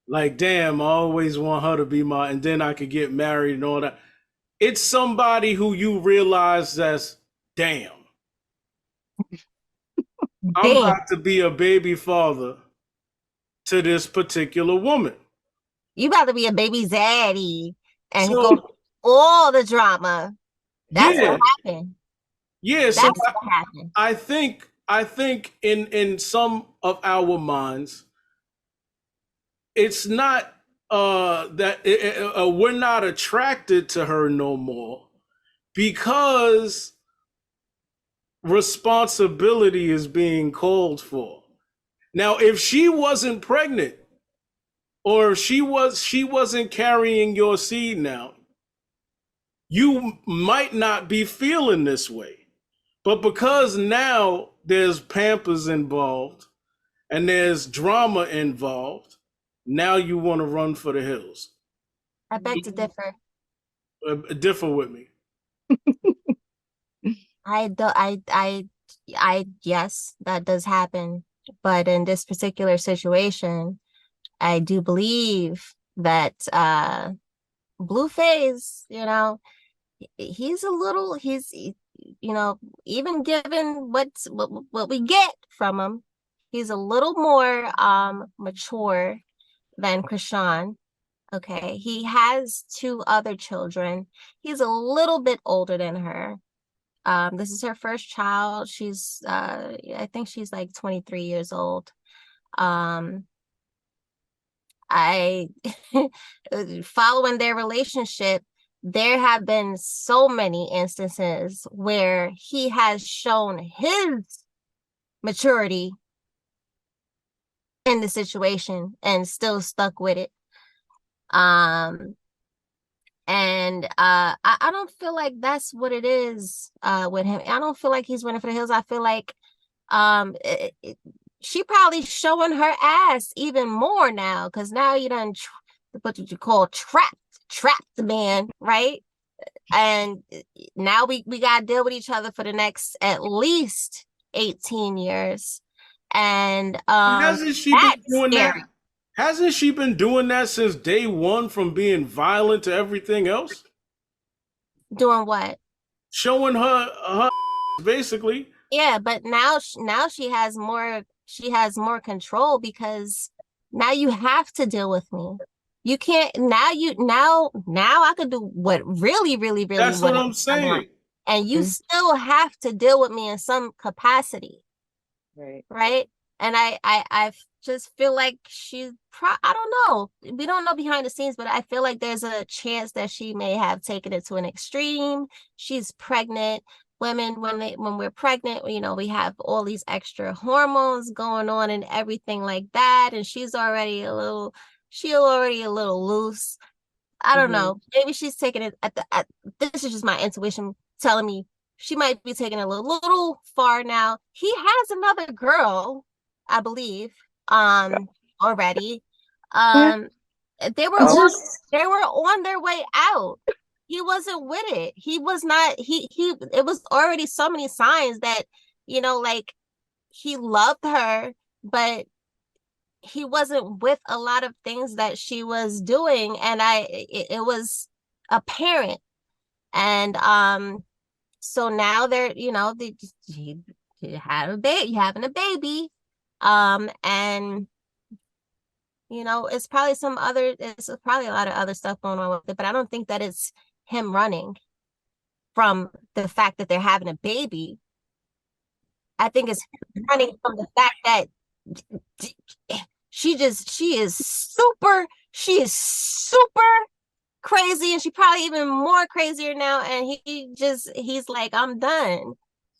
Speaker 2: like, damn, I always want her to be my, and then I could get married and all that. It's somebody who you realize that's, damn, I'm about to be a baby father to this particular woman.
Speaker 5: You about to be a baby zaddy and go through all the drama. That's what happened.
Speaker 2: Yeah,
Speaker 5: that's
Speaker 2: so
Speaker 5: what happened.
Speaker 2: I think in some of our minds, it's not that we're not attracted to her no more because responsibility is being called for. Now, if she wasn't pregnant, or if she wasn't carrying your seed now, you might not be feeling this way. But because now there's Pampers involved and there's drama involved, now you want to run for the hills.
Speaker 5: I beg to differ.
Speaker 2: Differ with me.
Speaker 5: Yes, that does happen. But in this particular situation, I do believe that Blueface, he's even given what we get from him, he's a little more mature than Chrisean. Okay, he has 2 other children. He's a little bit older than her. This is her first child. She's I think she's like 23 years old. I following their relationship, there have been so many instances where he has shown his maturity in the situation and still stuck with it. And I don't feel like that's what it is with him. I don't feel like he's running for the hills. I feel like she probably showing her ass even more now, because now you done what you call trapped the man, right? And now we gotta deal with each other for the next at least 18 years. And
Speaker 2: hasn't she been doing that? Hasn't she been doing that since day one, from being violent to everything else?
Speaker 5: Doing what?
Speaker 2: Showing her basically.
Speaker 5: Yeah, but now she has more control because Now you have to deal with me. You can't now I could do what really
Speaker 2: That's what I'm
Speaker 5: I
Speaker 2: saying.
Speaker 5: want. And you still have to deal with me in some capacity. Right. And I just feel like I don't know. We don't know behind the scenes, but I feel like there's a chance that she may have taken it to an extreme. She's pregnant. Women, when we're pregnant, you know, we have all these extra hormones going on and everything like that. And she's already a little loose. I don't know. Maybe she's taking it this is just my intuition telling me she might be taking it a little far now. He has another girl, I believe, already. They were on their way out. He wasn't with it. He was not, it was already so many signs that, you know, like he loved her, but he wasn't with a lot of things that she was doing. And it was apparent. And, so now they're, you know, you having a baby. And you know, it's probably a lot of other stuff going on with it, but I don't think that it's him running from the fact that they're having a baby. I think it's running from the fact that she is super crazy, and she probably even more crazier now, and he's like, I'm done.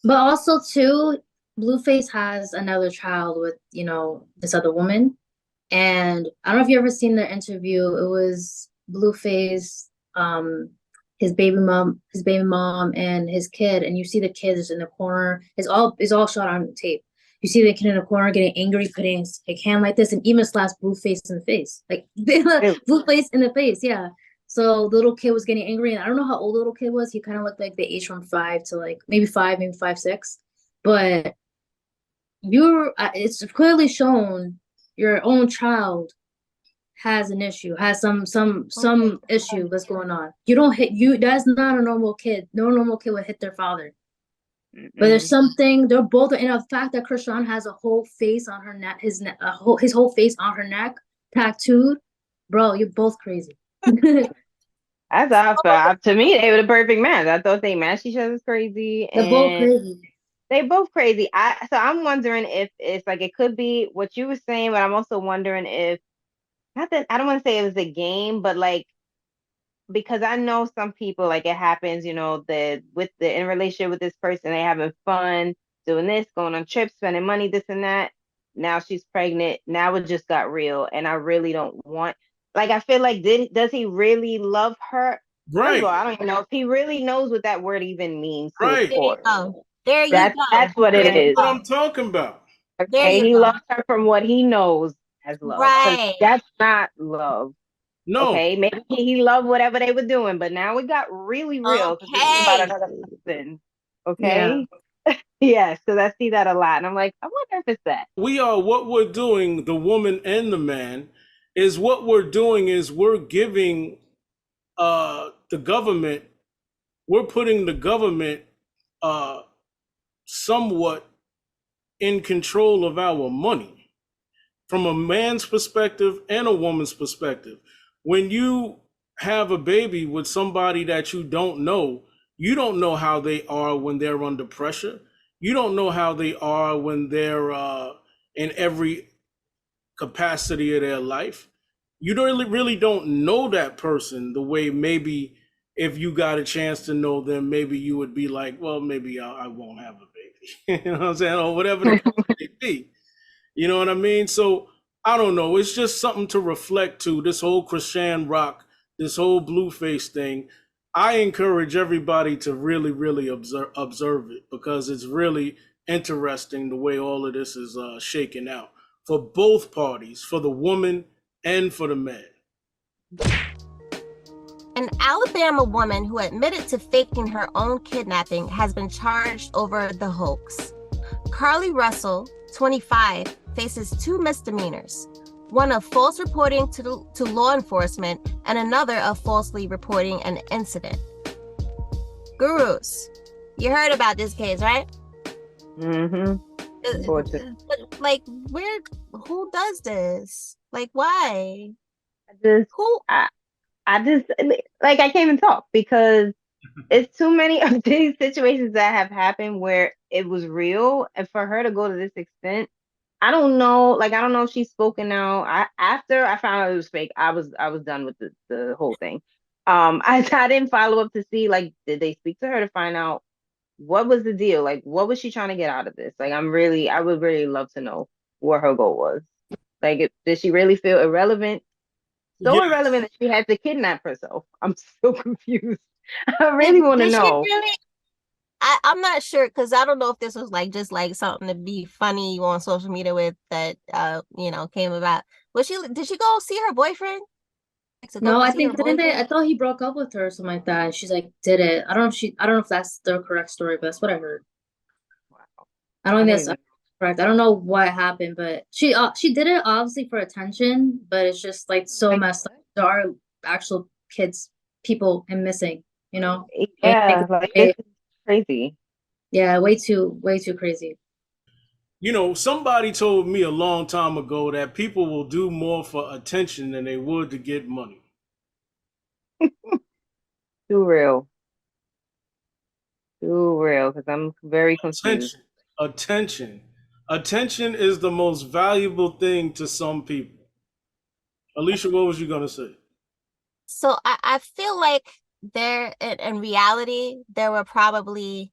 Speaker 11: But also too, Blueface has another child with, you know, this other woman. And I don't know if you ever seen the interview. It was Blueface, his baby mom, and his kid, and you see the kid is in the corner. It's all shot on tape. You see the kid in the corner getting angry, putting his hand like this, and even slaps Blueface in the face, like Blueface in the face. Yeah. So the little kid was getting angry, and I don't know how old the little kid was. He kind of looked like the age from 5 to like maybe 5, maybe 5, 6. But it's clearly shown your own child has an issue, has some issue that's going on. That's not a normal kid. No normal kid would hit their father. But there's something, they're both, and the fact that Krishan has a whole face on her neck, his whole face on her neck tattooed, bro, you're both crazy.
Speaker 3: That's awesome. To me, they were the perfect match. I thought they matched each other's crazy.
Speaker 11: They're both crazy.
Speaker 3: They both crazy. So I'm wondering if it's like, it could be what you were saying, but I'm also wondering if, not that I don't want to say it was a game, but like, because I know some people, like, it happens, you know, in relationship with this person, they having fun, doing this, going on trips, spending money, this and that. Now she's pregnant. Now it just got real. And I really don't want, like, I feel like, does he really love her?
Speaker 2: Right.
Speaker 3: I don't even know if he really knows what that word even means.
Speaker 2: Right.
Speaker 5: There you go.
Speaker 3: That's what it is.
Speaker 2: That's what I'm talking about.
Speaker 3: Okay, he loves her from what he knows as love.
Speaker 5: Right.
Speaker 3: That's not love.
Speaker 2: No.
Speaker 3: Okay, maybe he loved whatever they were doing, but now it got really real.
Speaker 5: Okay.
Speaker 3: About another person. Okay. Yeah. Yes, because I see that a lot, and I'm like, I wonder if it's that.
Speaker 2: What we're doing, the woman and the man, is what we're doing is we're giving the government, we're putting the government somewhat in control of our money from a man's perspective and a woman's perspective. When you have a baby with somebody that you don't know how they are when they're under pressure. You don't know how they are when they're in every capacity of their life. You really don't know that person the way maybe if you got a chance to know them, maybe you would be like, well, maybe I won't have a baby. You know what I'm saying? Or whatever the case may be. You know what I mean? So I don't know. It's just something to reflect to, this whole Christian Rock, this whole Blueface thing. I encourage everybody to really, really observe it, because it's really interesting the way all of this is shaking out for both parties, for the woman and for the man.
Speaker 5: An Alabama woman who admitted to faking her own kidnapping has been charged over the hoax. Carlee Russell, 25, faces 2 misdemeanors, one of false reporting to law enforcement and another of falsely reporting an incident. Gurus, you heard about this case, right?
Speaker 3: Mm-hmm.
Speaker 5: Like, who does this? Like, why?
Speaker 3: I just,
Speaker 5: Who?
Speaker 3: I just like I can't even talk because it's too many of these situations that have happened where it was real, and for her to go to this extent, I don't know. Like I don't know if she's spoken now. After I found out it was fake, I was done with the whole thing. I didn't follow up to see like did they speak to her to find out what was the deal? Like what was she trying to get out of this? Like I would really love to know what her goal was. Like did she really feel irrelevant? So
Speaker 2: Yes.
Speaker 3: irrelevant that she had to kidnap herself. I'm so confused. I really want to
Speaker 5: Did she
Speaker 3: know.
Speaker 5: really? I'm not sure because I don't know if this was like just like something to be funny on social media with that came about. Did she go see her boyfriend? Like, to
Speaker 11: No,
Speaker 5: go
Speaker 11: I
Speaker 5: see her
Speaker 11: think didn't they? I
Speaker 5: boyfriend?
Speaker 11: thought he broke up with her or something like that. And she's like, did it? I don't know if that's the correct story, but that's what I heard. I don't
Speaker 3: I
Speaker 11: think
Speaker 3: don't
Speaker 11: that's
Speaker 3: even
Speaker 11: correct. I don't know what happened, but she did it obviously for attention, but it's just like so
Speaker 3: like
Speaker 11: messed up. There are actual kids, people, and missing. You know, and
Speaker 3: yeah, like this is crazy.
Speaker 11: yeah, way too crazy.
Speaker 2: You know, somebody told me a long time ago that people will do more for attention than they would to get money.
Speaker 3: Too real. Too real because I'm very confused.
Speaker 2: Attention. Attention. Attention is the most valuable thing to some people. Alicia, what was you going to say?
Speaker 5: So I feel like there in reality there were probably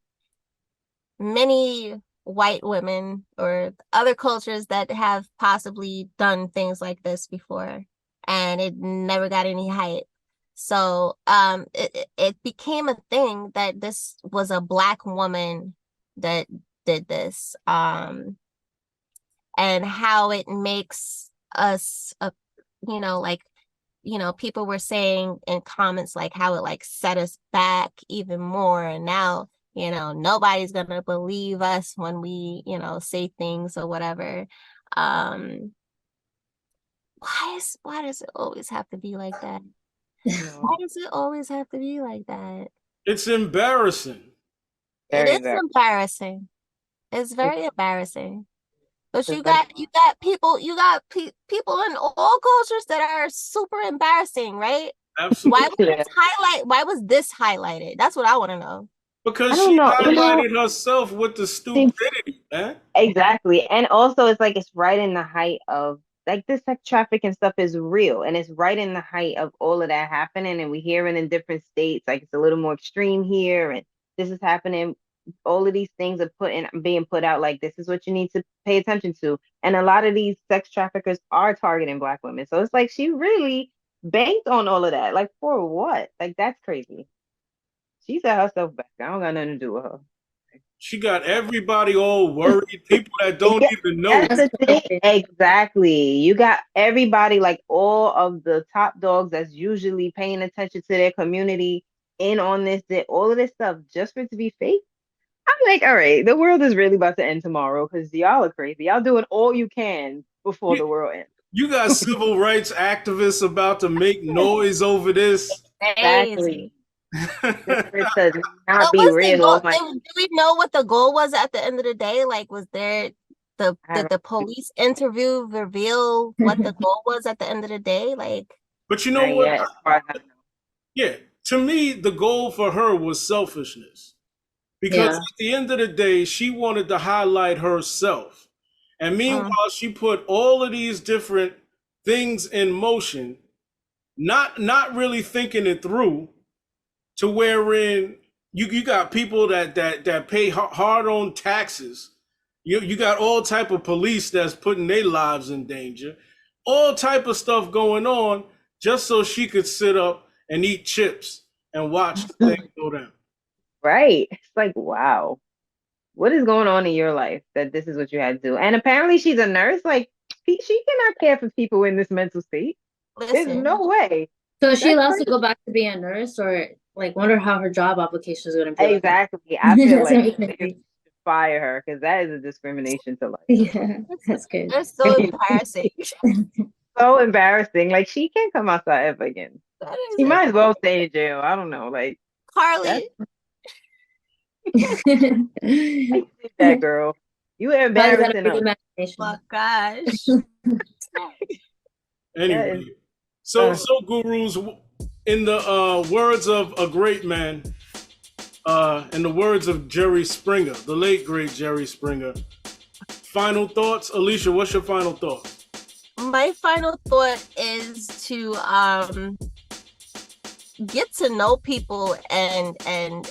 Speaker 5: many white women or other cultures that have possibly done things like this before and it never got any hype. So it became a thing that this was a black woman that did this. And how it makes us like people were saying in comments like how it like set us back even more, and now nobody's gonna believe us when we say things or whatever. um why does it always have to be like that? Why does it always have to be like that?
Speaker 2: It's embarrassing.
Speaker 5: It
Speaker 3: Very
Speaker 5: is
Speaker 3: embarrassing.
Speaker 5: embarrassing. It's very embarrassing. But you
Speaker 3: It's like
Speaker 5: got people people in all cultures that are super embarrassing, right?
Speaker 2: Absolutely.
Speaker 5: Why was this highlighted? That's what I want to know.
Speaker 3: I
Speaker 2: Because
Speaker 3: don't
Speaker 2: she
Speaker 3: know.
Speaker 2: highlighted herself with the
Speaker 3: She
Speaker 2: stupidity, man.
Speaker 3: exactly. And also it's like it's right in the height of like this sex trafficking stuff is real and it's right in the height of all of that happening and we hear it in different states. Like it's a little more extreme here and this is happening. All of these things are being put out like this is what you need to pay attention to. And a lot of these sex traffickers are targeting black women. So it's like she really banked on all of that. Like for what? Like that's crazy. She set herself back. I don't got nothing to do with her.
Speaker 2: She got everybody all worried, people that don't
Speaker 3: Yeah,
Speaker 2: even know.
Speaker 3: that's the thing. Exactly. You got everybody, like all of the top dogs that's usually paying attention to their community in on this, all of this stuff just for it to be fake. I'm like, all right, the world is really about to end tomorrow because y'all are crazy. Y'all doing all you can before the world ends.
Speaker 2: You got civil rights activists about to make noise over this.
Speaker 3: Exactly. Just for it to not
Speaker 5: What
Speaker 3: be
Speaker 5: was the
Speaker 3: real.
Speaker 5: goal?
Speaker 3: Like,
Speaker 5: Do we know what the goal was at the end of the day? Like, was there did the police interview reveal what the goal was at the end of the day? Like,
Speaker 2: But you know
Speaker 3: not
Speaker 2: what?
Speaker 3: yet, as far as I know.
Speaker 2: Yeah, to me, the goal for her was selfishness. Because
Speaker 11: Yeah.
Speaker 2: at the end of the day, she wanted to highlight herself. And meanwhile, she put all of these different things in motion, not really thinking it through, to wherein you got people that pay hard on taxes. You got all type of police that's putting their lives in danger, all type of stuff going on just so she could sit up and eat chips and watch the thing go down.
Speaker 3: Right. It's like, wow, what is going on in your life that this is what you had to do? And apparently she's a nurse. Like, she cannot care for people in this mental state. There's no way.
Speaker 11: So is she
Speaker 3: That's
Speaker 11: allowed
Speaker 3: crazy.
Speaker 11: to go back to being a nurse, or like wonder how her job application is going to be?
Speaker 3: Exactly. I feel
Speaker 11: That's
Speaker 3: like
Speaker 11: gonna be
Speaker 3: they should fire her because that is a discrimination to life.
Speaker 11: Yeah, that's good.
Speaker 5: That's so embarrassing.
Speaker 3: So embarrassing. Like she can't come outside ever again.
Speaker 5: That
Speaker 3: She
Speaker 5: is
Speaker 3: might as well stay in jail. I don't know. Like
Speaker 5: Carlee.
Speaker 3: I did that girl. You embarrassing us.
Speaker 5: Oh my gosh.
Speaker 2: Anyway, so gurus, in the words of a great man, in the words of Jerry Springer, the late great Jerry Springer. Final thoughts, Alicia. What's your final thought?
Speaker 5: My final thought is to get to know people and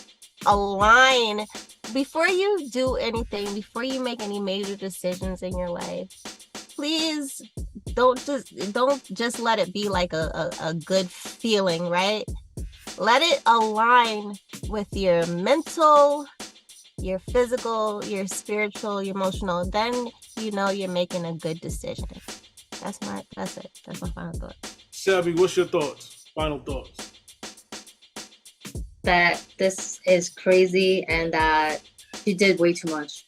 Speaker 5: align before you do anything, before you make any major decisions in your life. Please don't just let it be like a good feeling, right? Let it align with your mental, your physical, your spiritual, your emotional. Then you know you're making a good decision. That's it. That's my final thought.
Speaker 2: Shabby, what's your thoughts? Final thoughts.
Speaker 11: That this is crazy and that she did way too much.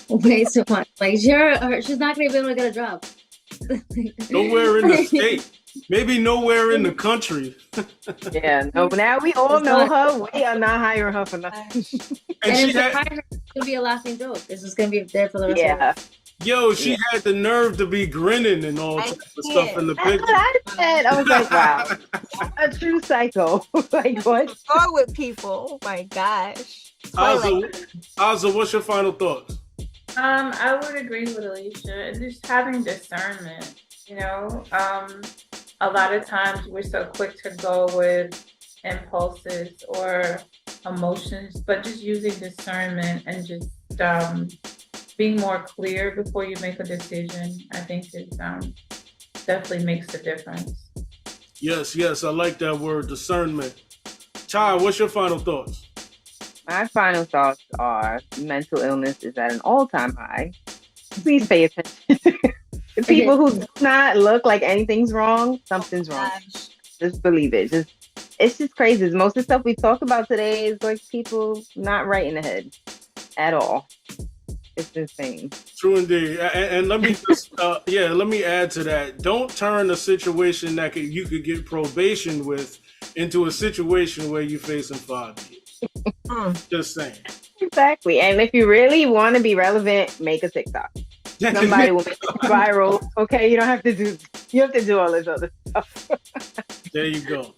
Speaker 11: Way too much. Like she's not gonna be able to get a job.
Speaker 2: Nowhere in the state. Maybe nowhere in the country.
Speaker 3: Yeah, no, now we all know her. We are not hiring her for nothing.
Speaker 11: And if we hire her, it's gonna be a laughing joke. This is gonna be there for the rest of her life.
Speaker 2: Yo, she had the nerve to be grinning and all type of stuff in the picture.
Speaker 3: That's what I said. I was like, wow, a true psycho. Like, what's
Speaker 5: wrong with people? Oh my gosh.
Speaker 2: Azza, what's your final thoughts?
Speaker 6: I would agree with Alicia. And just having discernment, you know. A lot of times we're so quick to go with impulses or emotions, but just using discernment and just being more clear before you make a decision, I think is definitely makes a difference.
Speaker 2: Yes, I like that word, discernment. Ty, what's your final thoughts?
Speaker 3: My final thoughts are mental illness is at an all-time high. Please pay attention. People who do not look like anything's wrong, something's wrong. Just believe it. It's just crazy. Most of the stuff we talked about today is like people not right in the head at all. It's insane.
Speaker 2: True indeed. And let me just let me add to that. Don't turn a situation that you could get probation with into a situation where you're facing 5 years. Just saying.
Speaker 3: Exactly. And if you really want to be relevant, make a TikTok. Somebody will make it viral. Okay, you have to do all this other stuff.
Speaker 2: There you go.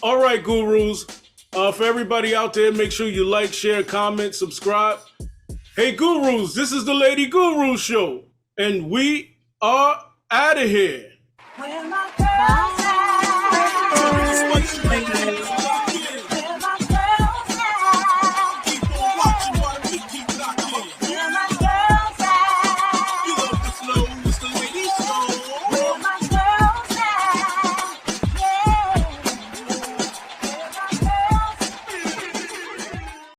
Speaker 2: All right, gurus. For everybody out there, make sure you like, share, comment, subscribe. Hey, gurus, this is the Lady Guru Show, and we are out of here.
Speaker 1: Where my girls at?